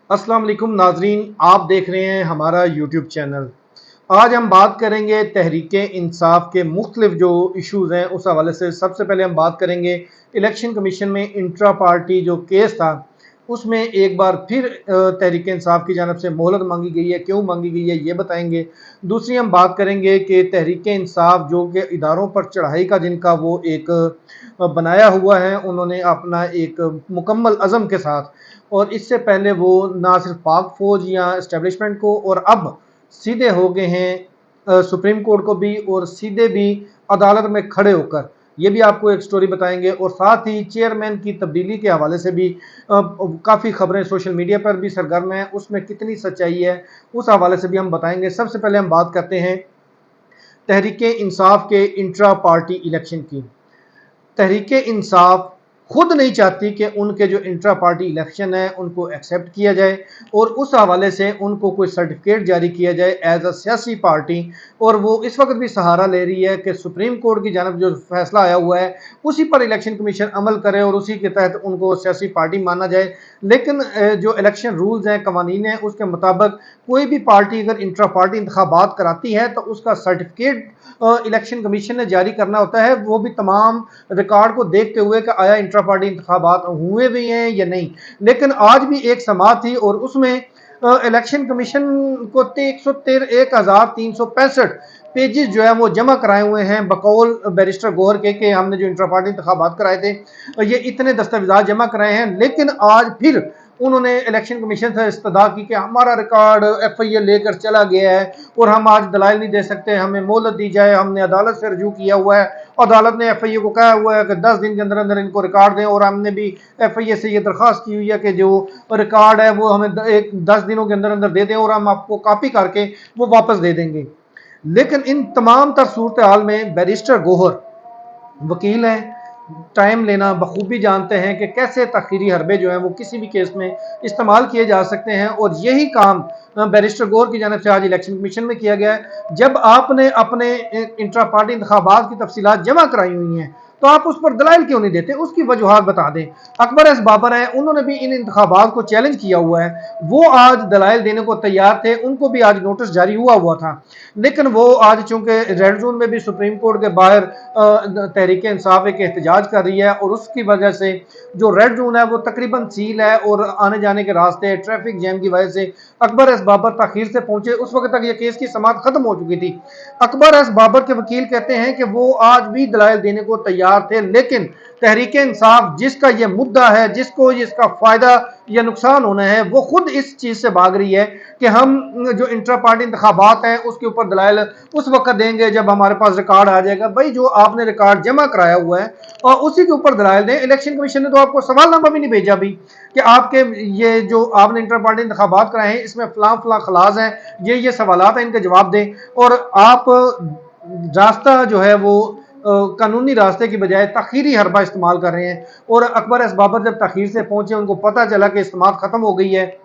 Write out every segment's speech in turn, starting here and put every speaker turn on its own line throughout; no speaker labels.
अस्सलाम वालेकुम नाजरीन, आप देख रहे हैं हमारा यूट्यूब चैनल। आज हम बात करेंगे तहरीक इंसाफ के मुख्तलिफ जो इश्यूज़ हैं उस हवाले से। सबसे पहले हम बात करेंगे इलेक्शन कमीशन में इंट्रा पार्टी जो केस था उसमें एक बार फिर तहरीक इंसाफ की जानब से मोहलत मांगी गई है। क्यों मांगी गई है ये बताएंगे। दूसरी हम बात करेंगे कि तहरीक इंसाफ जो कि इदारों पर चढ़ाई का जिनका वो एक बनाया हुआ है, उन्होंने अपना एक मुकम्मल अज़म के साथ, और इससे पहले वो ना सिर्फ पाक फौज या इस्टेब्लिशमेंट को, और अब सीधे हो गए हैं सुप्रीम कोर्ट को भी, और सीधे भी अदालत में खड़े होकर ये भी आपको एक स्टोरी बताएंगे। और साथ ही चेयरमैन की तब्दीली के हवाले से भी काफ़ी खबरें सोशल मीडिया पर भी सरगर्म हैं, उसमें कितनी सच्चाई है उस हवाले से भी हम बताएंगे। सबसे पहले हम बात करते हैं तहरीक इंसाफ के इंट्रा पार्टी इलेक्शन की। तहरीक इंसाफ खुद नहीं चाहती कि उनके जो इंट्रा पार्टी इलेक्शन है उनको एक्सेप्ट किया जाए और उस हवाले से उनको कोई सर्टिफिकेट जारी किया जाए एज अ सियासी पार्टी। और वो इस वक्त भी सहारा ले रही है कि सुप्रीम कोर्ट की जानब जो फैसला आया हुआ है उसी पर इलेक्शन कमीशन अमल करे और उसी के तहत उनको सियासी पार्टी माना जाए। लेकिन जो इलेक्शन रूल्स हैं, कवानीन हैं, उसके मुताबिक कोई भी पार्टी अगर इंट्रा पार्टी इंतखाबात कराती है तो उसका सर्टिफिकेट इलेक्शन कमीशन ने जारी करना होता है, वो भी तमाम रिकॉर्ड को देखते हुए कि आया इंट्रा पार्टी इंतखाबात हुए भी हैं या नहीं। लेकिन आज भी एक समाअत थी और उसमें इलेक्शन कमीशन को 1,1365 पेजेस जो है वो जमा कराए हुए हैं बकौल बैरिस्टर गौहर के हमने जो इंट्रा पार्टी इंतखाबात कराए थे ये इतने दस्तावेजात जमा कराए हैं। लेकिन आज फिर उन्होंने इलेक्शन कमीशन से इस्तदा की कि हमारा रिकॉर्ड FIA लेकर चला गया है और हम आज दलाइल नहीं दे सकते, हमें मोहलत दी जाए। हमने अदालत से रजू किया हुआ है, अदालत ने FIA को कहा हुआ है कि 10 दिन के अंदर अंदर इनको रिकॉर्ड दें, और हमने भी FIA से ये दरख्वास्त की हुई है कि जो रिकॉर्ड है वो हमें 10 दिनों के अंदर अंदर दे दें और हम आपको कॉपी करके वो वापस दे देंगे। लेकिन इन तमाम तर सूरत हाल में बैरिस्टर गौहर वकील हैं, टाइम लेना बखूबी जानते हैं कि कैसे तखीरी हरबे जो हैं वो किसी भी केस में इस्तेमाल किए जा सकते हैं। और यही काम बैरिस्टर गौहर की जानब से आज इलेक्शन कमीशन में किया गया है। जब आपने अपने इंट्रा पार्टी इंतखाबात की तफसीलात जमा कराई हुई हैं तो आप उस पर दलाइल क्यों नहीं देते, उसकी वजूहात बता दें। अकबर एस बाबर हैं, उन्होंने भी इन इंतखाबात को चैलेंज किया हुआ है, वो आज दलाइल देने को तैयार थे, उनको भी आज नोटिस जारी हुआ था। लेकिन वो आज चूंकि रेड जोन में भी सुप्रीम कोर्ट के बाहर तहरीक इंसाफ एक एहतजाज कर रही है और उसकी वजह से जो रेड जोन है वो तकरीबन सील है और आने जाने के रास्ते ट्रैफिक जैम की वजह से अकबर एस बाबर ताखीर से पहुंचे। उस वक्त तक ये केस की समाअत खत्म हो चुकी थी। अकबर एस बाबर के वकील कहते हैं कि वो आज भी दलाइल देने को तैयार थे, लेकिन तहरीक इंसाफ जिसका ये मुद्दा है, जिसको इसका फायदा या नुकसान होना है, वो खुद इस चीज से भाग रही है कि हम जो इंट्रा पार्टी इंतखाबात हैं उसके ऊपर दलाइल उस वक्त देंगे जब हमारे पास रिकॉर्ड आ जाएगा। भाई जो आपने रिकॉर्ड जमा कराया हुआ है और उसी के ऊपर दलाइल दें। इलेक्शन कमीशन ने तो आपको सवालनामा भी नहीं भेजा भी कि आपके ये जो आपने इंटर पार्टी इंतखाबात कराए हैं इसमें फलां फलां खलास हैं, ये सवालात हैं, इनके जवाब दें। और आप रास्ता जो है वो कानूनी रास्ते की बजाय तखीरी हरबा इस्तेमाल कर रहे हैं। और अकबर एस बाबर जब तखीर से पहुंचे, उनको पता चला कि इस्तेमाल खत्म हो गई है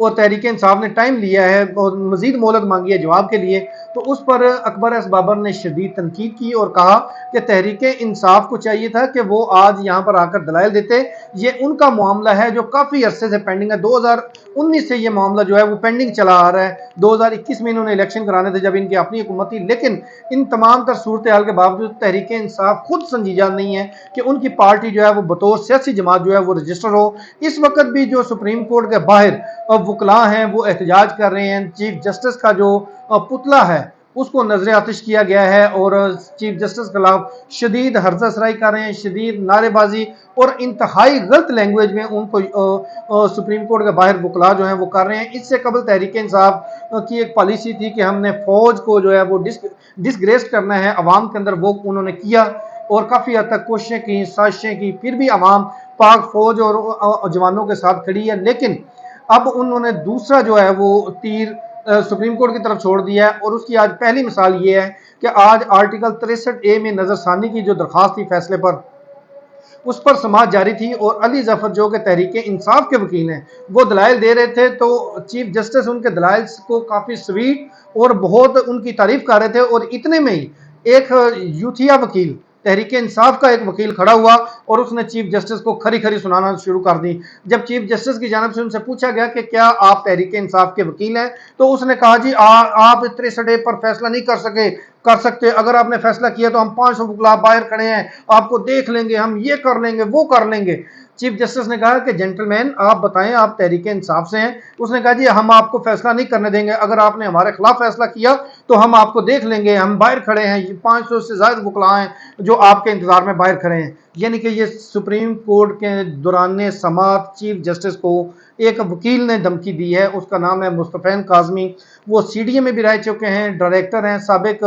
और तहरीक इंसाफ ने टाइम लिया है और मजीद मोहलत मांगी है जवाब के लिए, तो उस पर अकबर एस बाबर ने शदीद तनकीद की और कहा कि तहरीक इंसाफ को चाहिए था कि वो आज यहाँ पर आकर दलाइल देते। ये उनका मामला है जो काफ़ी अरसे से पेंडिंग है, 2019 से ये मामला जो है वो पेंडिंग चला आ रहा है। 2021 में इन्होंने इलेक्शन कराने थे जब इनकी अपनी हुकूमत थी, लेकिन इन तमाम तर सूरत हाल के बावजूद तहरीक इंसाफ खुद संजीदा नहीं है कि उनकी पार्टी जो है वो बतौर सियासी जमात जो है वो रजिस्टर हो। इस वक्त भी जो सुप्रीम कोर्ट के बाहर वकला हैं वो एहतजाज कर रहे हैं। चीफ जस्टिस का जो पुतला है उसको नजर आतिश किया गया है और चीफ जस्टिस के खिलाफ शदीद हर्जा सराई कर रहे हैं, शदीद नारेबाजी और इंतहाई गलत लैंग्वेज में उनको सुप्रीम कोर्ट के बाहर वकला जो हैं वो कर रहे हैं। इससे कबल तहरीक इंसाफ की एक पॉलिसी थी कि हमने फौज को जो है वो डिसग्रेस करना है अवाम के अंदर, वो उन्होंने किया और काफ़ी हद तक कोशिशें की, साजिशें की, फिर भी अवाम पाक फौज और जवानों के साथ खड़ी है। लेकिन अब उन्होंने दूसरा जो है वो तीर सुप्रीम कोर्ट की तरफ छोड़ दिया है और उसकी आज पहली मिसाल ये है कि आज आर्टिकल 63A में नजरसानी की जो दरखास्त थी फैसले पर, उस पर समाअत जारी थी और अली जफर जो कि तहरीक इंसाफ के वकील हैं वो दलाइल दे रहे थे, तो चीफ जस्टिस उनके दलाइल को काफ़ी स्वीट और बहुत उनकी तारीफ कर रहे थे। और इतने में ही एक यूथिया वकील तहरीक इंसाफ का एक वकील खड़ा हुआ और उसने चीफ जस्टिस को खरी खरी सुनाना शुरू कर दी। जब चीफ जस्टिस की जानब से उनसे पूछा गया कि क्या आप तहरीक इंसाफ के वकील हैं, तो उसने कहा जी आप 63 पर फैसला नहीं कर सकते, अगर आपने फैसला किया तो हम 500 वकला बाहर खड़े हैं, आपको देख लेंगे, हम ये कर लेंगे वो कर लेंगे। चीफ जस्टिस ने कहा कि जेंटलमैन आप बताएं आप तहरीक इंसाफ से हैं। उसने कहा जी हम आपको फैसला नहीं करने देंगे, अगर आपने हमारे खिलाफ फैसला किया तो हम आपको देख लेंगे, हम बाहर खड़े हैं, 500 से ज्यादा वकला हैं जो आपके इंतजार में बाहर खड़े हैं। यानी कि ये सुप्रीम कोर्ट के दौरान समात चीफ जस्टिस को एक वकील ने धमकी दी है, उसका नाम है मुस्तफैन काजमी। वो सीडीए में भी रह चुके हैं, डायरेक्टर हैं, साबिक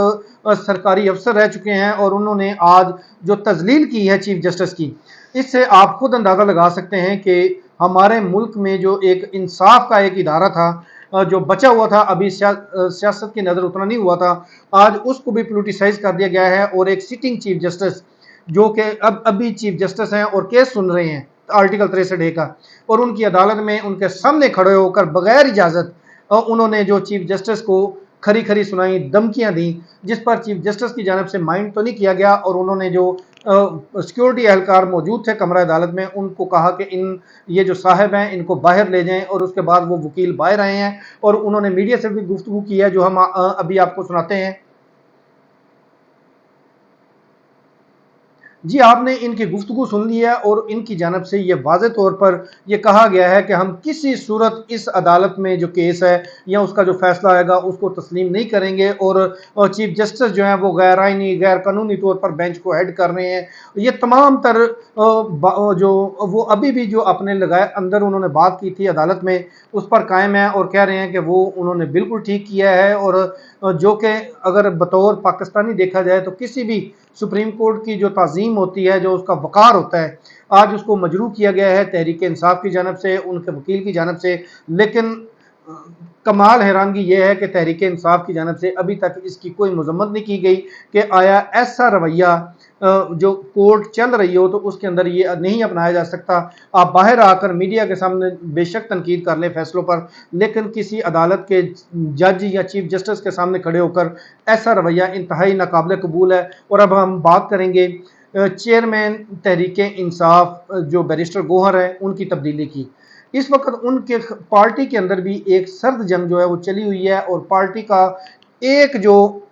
सरकारी अफसर रह चुके हैं, और उन्होंने आज जो तजलील की है चीफ जस्टिस की, इससे आप खुद अंदाजा लगा सकते हैं कि हमारे मुल्क में जो एक इंसाफ का एक इदारा था जो बचा हुआ था, अभी सियासत की नज़र उतना नहीं हुआ था, आज उसको भी पोलिटिसाइज कर दिया गया है। और एक सिटिंग चीफ जस्टिस जो कि अब अभी चीफ जस्टिस हैं और केस सुन रहे हैं आर्टिकल 63 का, और उनकी अदालत में उनके सामने खड़े होकर बगैर इजाज़त उन्होंने जो चीफ जस्टिस को खरी खरी सुनाई, धमकियां दी, जिस पर चीफ जस्टिस की जानब से माइंड तो नहीं किया गया, और उन्होंने जो सिक्योरिटी एहलकार मौजूद थे कमरा अदालत में, उनको कहा कि ये जो साहब हैं इनको बाहर ले जाएं, और उसके बाद वो वकील बाहर आए हैं और उन्होंने मीडिया से भी गुफ्तगू की है जो हम अभी आपको सुनाते हैं। जी आपने इनकी गुफ्तगू सुन ली है, और इनकी जानब से ये वाज़े तौर पर यह कहा गया है कि हम किसी सूरत इस अदालत में जो केस है या उसका जो फैसला आएगा उसको तस्लीम नहीं करेंगे, और चीफ जस्टिस जो हैं वो गैर आइनी गैर कानूनी तौर पर बेंच को हेड कर रहे हैं। ये तमाम तर जो वो अभी भी जो अपने लगाए अंदर उन्होंने बात की थी अदालत में, उस पर कायम है और कह रहे हैं कि वो उन्होंने बिल्कुल ठीक किया है, और जो कि अगर बतौर पाकिस्तानी देखा जाए तो किसी भी सुप्रीम कोर्ट की जो ताज़ीम होती है, जो उसका वक़ार होता है, आज उसको मजरूह किया गया है तहरीक इंसाफ की जानब से, उनके वकील की जानब से। लेकिन कमाल हैरानगी यह है कि तहरीक इंसाफ की जानब से अभी तक इसकी कोई मजम्मत नहीं की गई कि आया ऐसा रवैया जो कोर्ट चल रही हो तो उसके अंदर ये नहीं अपनाया जा सकता। आप बाहर आकर मीडिया के सामने बेशक तनकीद कर लें फैसलों पर, लेकिन किसी अदालत के जज या चीफ जस्टिस के सामने खड़े होकर ऐसा रवैया इंतहाई नाकाबिल कबूल है। और अब हम बात करेंगे चेयरमैन तहरीक इंसाफ जो बैरिस्टर गौहर है उनकी तब्दीली की। इस वक्त उनके पार्टी के अंदर भी एक सर्द जंग जो है वो चली हुई है, और पार्टी का एक जो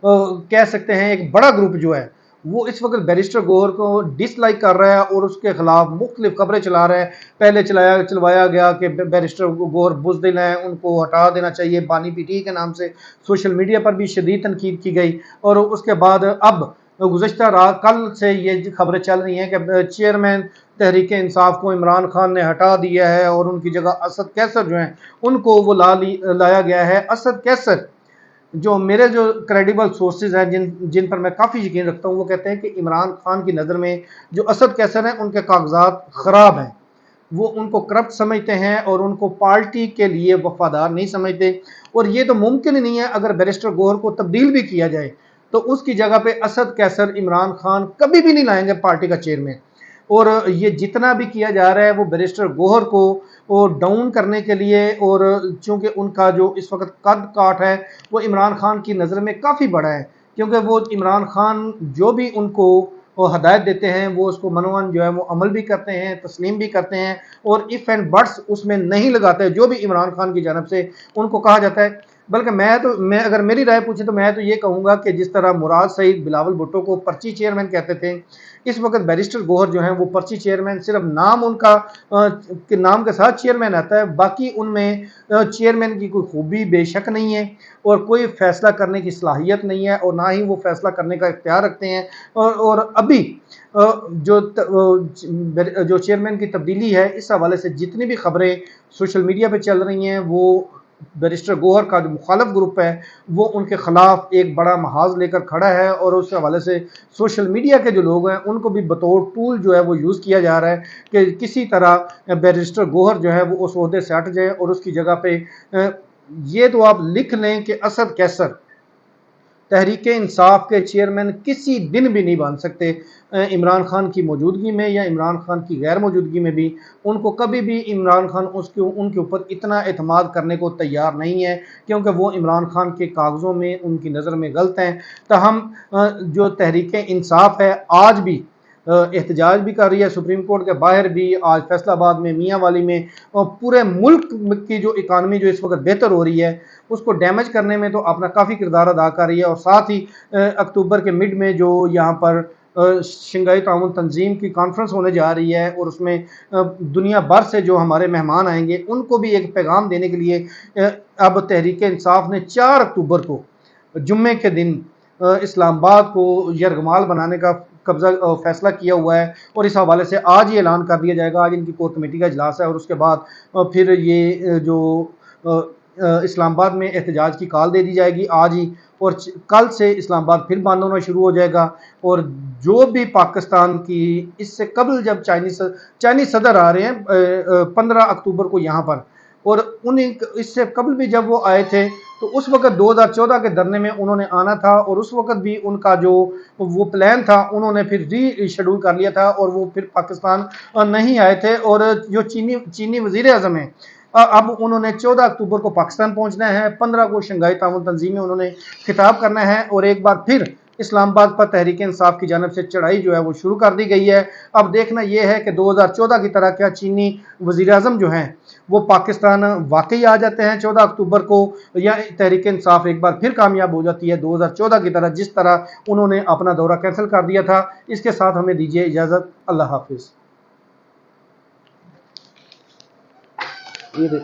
कह सकते हैं एक बड़ा ग्रुप जो है वो इस वक्त बैरिस्टर गौहर को डिसलाइक कर रहा है और उसके खिलाफ मुख्तलिफ खबरें चला रहा है। पहले चलवाया गया कि बैरिस्टर गौहर बुज़दिल हैं, उनको हटा देना चाहिए बानी पीटी के नाम से, सोशल मीडिया पर भी शदीद तनकीद की गई। और उसके बाद अब गुज़श्ता रात कल से ये खबरें चल रही हैं कि चेयरमैन तहरीक इंसाफ को इमरान खान ने हटा दिया है और उनकी जगह असद कैसर जो हैं उनको वो लाया गया है। असद कैसर जो मेरे जो क्रेडिबल सोर्सेज हैं जिन पर मैं काफ़ी यकीन रखता हूँ, वो कहते हैं कि इमरान खान की नज़र में जो असद कैसर हैं उनके कागजात ख़राब हैं, वो उनको करप्ट समझते हैं और उनको पार्टी के लिए वफादार नहीं समझते। और ये तो मुमकिन ही नहीं है, अगर बैरिस्टर गौहर को तब्दील भी किया जाए तो उसकी जगह पे असद कैसर इमरान खान कभी भी नहीं लाएंगे पार्टी का चेयरमैन। और ये जितना भी किया जा रहा है वो बैरिस्टर गौहर को और डाउन करने के लिए, और चूंकि उनका जो इस वक्त कद काठ है वो इमरान खान की नज़र में काफ़ी बड़ा है, क्योंकि वो इमरान खान जो भी उनको हदायत देते हैं वो उसको मनोवन जो है वो अमल भी करते हैं, तस्लीम भी करते हैं, और इफ़ एंड बट्स उसमें नहीं लगाते जो भी इमरान खान की जानब से उनको कहा जाता है। बल्कि मैं अगर मेरी राय पूछे तो मैं तो ये कहूँगा कि जिस तरह मुराद सईद बिलावल भुट्टो को पर्ची चेयरमैन कहते थे, इस वक्त बैरिस्टर गौहर जो हैं वो पर्ची चेयरमैन, सिर्फ नाम उनका के नाम के साथ चेयरमैन आता है, बाकी उनमें चेयरमैन की कोई खूबी बेशक नहीं है और कोई फैसला करने की सलाहियत नहीं है, और ना ही वो फैसला करने का इख्तियार रखते हैं। और अभी जो चेयरमैन की तब्दीली है इस हवाले से जितनी भी खबरें सोशल मीडिया पे चल रही हैं, वो बैरिस्टर गौहर का जो मुखालफ ग्रुप है वो उनके खिलाफ एक बड़ा महाज लेकर खड़ा है, और उस हवाले से सोशल मीडिया के जो लोग हैं उनको भी बतौर टूल जो है वो यूज़ किया जा रहा है कि किसी तरह बैरिस्टर गौहर जो है वो उस ओहदे से हट जाए, और उसकी जगह पे ये तो आप लिख लें कि असद कैसर تحریک انصاف کے چیئرمین کسی دن بھی نہیں بن سکتے عمران خان کی موجودگی میں یا عمران خان کی غیر موجودگی میں بھی۔ ان کو کبھی بھی عمران خان ان کے اوپر اتنا اعتماد کرنے کو تیار نہیں ہے، کیونکہ وہ عمران خان کے کاغذوں میں ان کی نظر میں غلط ہیں۔ تاہم جو تحریک انصاف ہے آج بھی احتجاج بھی کر رہی ہے، سپریم کورٹ کے باہر بھی، آج فیصل آباد میں، میاں والی میں، اور پورے ملک کی جو اکانومی جو اس وقت بہتر ہو رہی ہے اس کو ڈیمیج کرنے میں تو اپنا کافی کردار ادا کر رہی ہے۔ اور ساتھ ہی اکتوبر کے مڈ میں جو یہاں پر شنگھائی تعاون تنظیم کی کانفرنس ہونے جا رہی ہے اور اس میں دنیا بھر سے جو ہمارے مہمان آئیں گے ان کو بھی ایک پیغام دینے کے لیے اب تحریک انصاف نے 4 اکتوبر کو جمعے کے دن اسلام آباد کو یرغمال بنانے کا قبضہ فیصلہ کیا ہوا ہے، اور اس حوالے سے آج یہ اعلان کر دیا جائے گا۔ آج ان کی کور کمیٹی کا اجلاس ہے اور اس کے بعد پھر یہ جو اسلام آباد میں احتجاج کی کال دے دی جائے گی آج ہی، اور کل سے اسلام آباد پھر بند ہونا شروع ہو جائے گا۔ اور جو بھی پاکستان کی اس سے قبل جب چائنیز صدر آ رہے ہیں 15 اکتوبر کو یہاں پر، اور اس سے قبل بھی جب وہ آئے تھے تو اس وقت 2014 کے دھرنے میں انہوں نے آنا تھا، اور اس وقت بھی ان کا جو وہ پلان تھا انہوں نے پھر ری شیڈول کر لیا تھا اور وہ پھر پاکستان نہیں آئے تھے۔ اور جو چینی وزیر اعظم ہیں اب انہوں نے 14 اکتوبر کو پاکستان پہنچنا ہے، 15 کو شنگھائی تعاون تنظیم میں انہوں نے خطاب کرنا ہے، اور ایک بار پھر اسلام آباد پر تحریک انصاف کی جانب سے چڑھائی جو ہے وہ شروع کر دی گئی ہے۔ اب دیکھنا یہ ہے کہ 2014 کی طرح کیا چینی وزیر اعظم جو ہیں وہ پاکستان واقعی آ جاتے ہیں 14 اکتوبر کو، یا تحریک انصاف ایک بار پھر کامیاب ہو جاتی ہے 2014 کی طرح جس طرح انہوں نے اپنا دورہ کینسل کر دیا تھا۔ اس کے ساتھ ہمیں دیجیے اجازت، اللہ حافظ۔